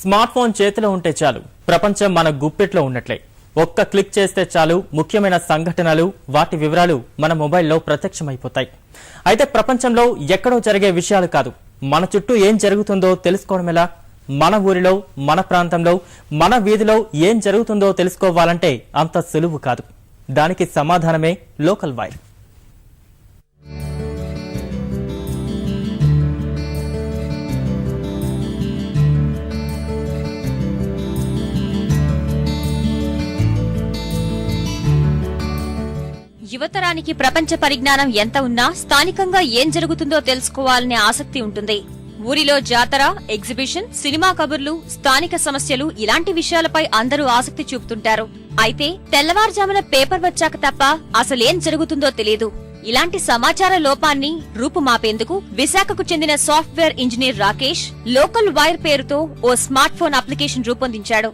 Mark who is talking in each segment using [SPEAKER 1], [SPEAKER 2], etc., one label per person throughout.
[SPEAKER 1] Smart phone చేతిలో ఉంటే చాలు, ప్రపంచం మన గుప్పెట్లో ఉన్నట్లే. ఒక్క క్లిక్ చేస్తే చాలు, ముఖ్యమైన సంఘటనలు, వాటి వివరాలు మన మొబైల్లో ప్రత్యక్షమైపోతాయి. అయితే ప్రపంచంలో ఎక్కడో జరిగే విషయాలు కాదు, మన చుట్టూ ఏం జరుగుతుందో తెలుసుకోవడం ఎలా? మన ఊరిలో, మన ప్రాంతంలో, మన వీధిలో ఏం జరుగుతుందో తెలుసుకోవాలంటే అంత సులువు కాదు. దానికి సమాధానమే లోకల్ వైర్.
[SPEAKER 2] యువతరానికి ప్రపంచ పరిజ్ఞానం ఎంత ఉన్నా స్థానికంగా ఏం జరుగుతుందో తెలుసుకోవాలనే ఆసక్తి ఉంటుంది. ఊరిలో జాతర, ఎగ్జిబిషన్, సినిమా కబుర్లు, స్థానిక సమస్యలు ఇలాంటి విషయాలపై అందరూ ఆసక్తి చూపుతుంటారు. అయితే తెల్లవారుజామున పేపర్ వచ్చాక తప్ప అసలేం జరుగుతుందో తెలియదు. ఇలాంటి సమాచార లోపాన్ని రూపుమాపేందుకు విశాఖకు చెందిన software engineer Rakesh local wire పేరుతో ఓ స్మార్ట్ ఫోన్ అప్లికేషన్ రూపొందించాడు.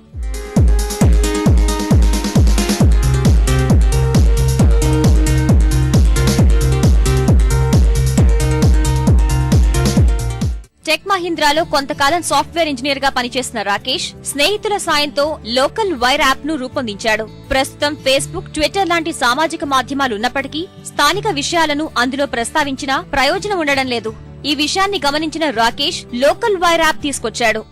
[SPEAKER 2] టెక్ మహీంద్రాలో కొంతకాలం సాఫ్ట్వేర్ ఇంజనీర్ గా పనిచేసిన రాకేష్ స్నేహితుల సాయంతో లోకల్ వైర్ యాప్ ను రూపొందించాడు. ప్రస్తుతం ఫేస్బుక్, ట్విట్టర్ లాంటి సామాజిక మాధ్యమాలు ఉన్నప్పటికీ స్థానిక విషయాలను అందులో ప్రస్తావించినా ప్రయోజనం ఉండడం లేదు. ఈ విషయాన్ని గమనించిన రాకేష్ లోకల్ వైర్ యాప్ తీసుకొచ్చాడు.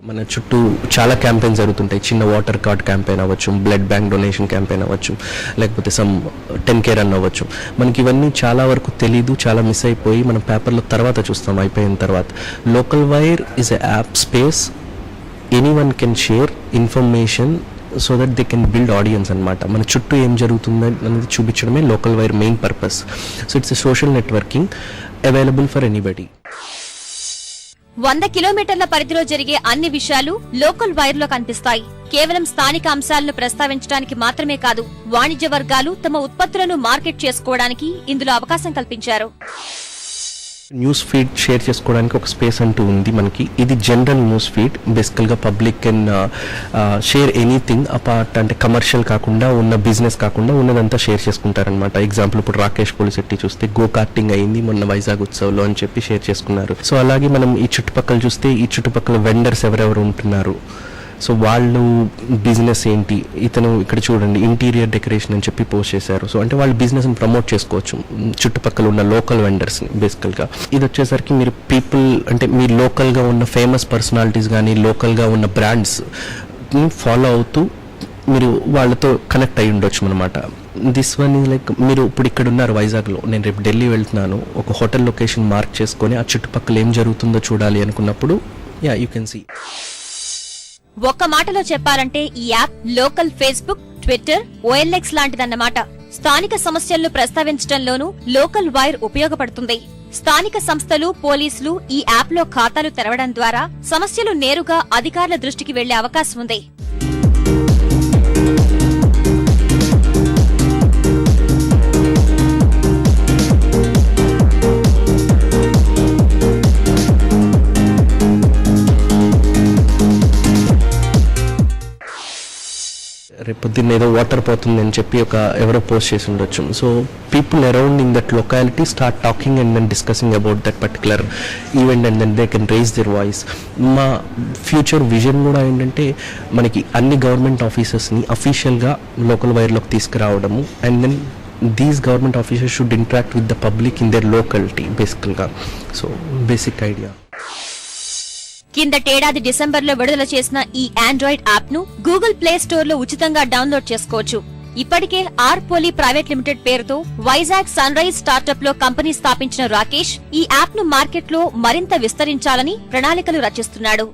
[SPEAKER 3] మన చుట్టూ చాలా క్యాంపెయిన్స్ జరుగుతుంటాయి. చిన్న వాటర్ కార్డ్ క్యాంపెయిన్ అవ్వచ్చు, బ్లడ్ బ్యాంక్ డొనేషన్ క్యాంపెయిన్ అవ్వచ్చు, లేకపోతే సమ్ 10K రన్ అవ్వచ్చు. మనకి ఇవన్నీ చాలా వరకు తెలీదు, చాలా మిస్ అయిపోయి మనం పేపర్లో తర్వాత చూస్తాం అయిపోయిన తర్వాత. Local wire is a app space, anyone can share information so that they can build audience అనమాట. మన చుట్టూ ఏం జరుగుతుంది అనేది చూపించడమే local wire main purpose. So it's a social networking available for anybody.
[SPEAKER 2] 100 కిలోమీటర్ల పరిధిలో జరిగే అన్ని విషయాలు లోకల్ వైర్ లో కనిపిస్తాయి. కేవలం స్థానిక అంశాలను ప్రస్తావించడానికి మాత్రమే కాదు, వాణిజ్య వర్గాలు తమ ఉత్పత్తులను మార్కెట్ చేసుకోవడానికి ఇందులో అవకాశం కల్పించారు.
[SPEAKER 3] న్యూస్ ఫీడ్ షేర్ చేసుకోవడానికి ఒక స్పేస్ అంటూ ఉంది మనకి. ఇది జనరల్ న్యూస్ ఫీడ్. బేసికల్గా public can share anything apart, అంటే కమర్షియల్ కాకుండా, ఉన్న బిజినెస్ కాకుండా ఉన్నదంతా షేర్ చేసుకుంటారనమాట. ఎగ్జాంపుల్ ఇప్పుడు రాకేష్ పోలిశెట్టి చూస్తే గో కార్టింగ్ అయింది మొన్న వైజాగ్ ఉత్సవ్లో అని చెప్పి షేర్ చేసుకున్నారు. సో అలాగే మనం ఈ చుట్టుపక్కల చూస్తే ఈ చుట్టుపక్కల వెండర్స్ ఎవరెవరు ఉంటున్నారు, సో వాళ్ళు బిజినెస్ ఏంటి, ఇతను ఇక్కడ చూడండి ఇంటీరియర్ డెకరేషన్ అని చెప్పి పోస్ట్ చేశారు. సో అంటే వాళ్ళు బిజినెస్ని ప్రమోట్ చేసుకోవచ్చు చుట్టుపక్కల ఉన్న లోకల్ వెండర్స్ని. బేసికల్గా ఇది వచ్చేసరికి మీరు పీపుల్, అంటే మీ లోకల్గా ఉన్న ఫేమస్ పర్సనాలిటీస్ కానీ లోకల్గా ఉన్న బ్రాండ్స్ ఫాలో అవుతూ మీరు వాళ్ళతో కనెక్ట్ అయ్యి ఉండొచ్చు అనమాట. దిస్ వన్ ఈజ్ లైక్, మీరు ఇప్పుడు ఇక్కడ ఉన్నారు వైజాగ్లో, నేను రేపు ఢిల్లీ వెళ్తున్నాను, ఒక హోటల్ లొకేషన్ మార్క్ చేసుకొని ఆ చుట్టుపక్కల ఏం జరుగుతుందో చూడాలి అనుకున్నప్పుడు యూ కెన్ సీ.
[SPEAKER 2] ఒక్క మాటలో చెప్పాలంటే ఈ app local Facebook, Twitter, OLX లాంటిదన్నమాట. స్థానిక సమస్యలను ప్రస్తావించడంలోనూ లోకల్ వైర్ ఉపయోగపడుతుంది. స్థానిక సంస్థలు, పోలీసులు ఈ యాప్ లో ఖాతాలు తెరవడం ద్వారా సమస్యలు నేరుగా అధికారుల దృష్టికి వెళ్లే అవకాశం ఉంది.
[SPEAKER 3] రేపొద్దున్న ఏదో వాటర్ పోతుంది అని చెప్పి ఎవరో పోస్ట్ చేసి ఉండొచ్చు. So people around in that locality start talking and then discussing about that particular event and then they can raise their voice. మా ఫ్యూచర్ విజన్ కూడా ఏంటంటే మనకి అన్ని గవర్నమెంట్ ఆఫీసర్స్ని అఫీషియల్గా లోకల్ వైర్లోకి తీసుకురావడము, and then these government officers should interact with the public in their locality బేసికల్గా. So basic idea.
[SPEAKER 2] కిందటేడాది డిసెంబర్లో విడుదల చేసిన ఈ ఆండ్రాయిడ్ యాప్ ను గూగుల్ ప్లే స్టోర్ లో ఉచితంగా డౌన్లోడ్ చేసుకోవచ్చు. ఇప్పటికే ఆర్పోలీ ప్రైవేట్ లిమిటెడ్ పేరుతో వైజాగ్ సన్ రైజ్ స్టార్టప్ లో కంపెనీ స్థాపించిన రాకేష్ ఈ యాప్ ను మార్కెట్ లో మరింత విస్తరించాలని ప్రణాళికలు రచిస్తున్నాడు.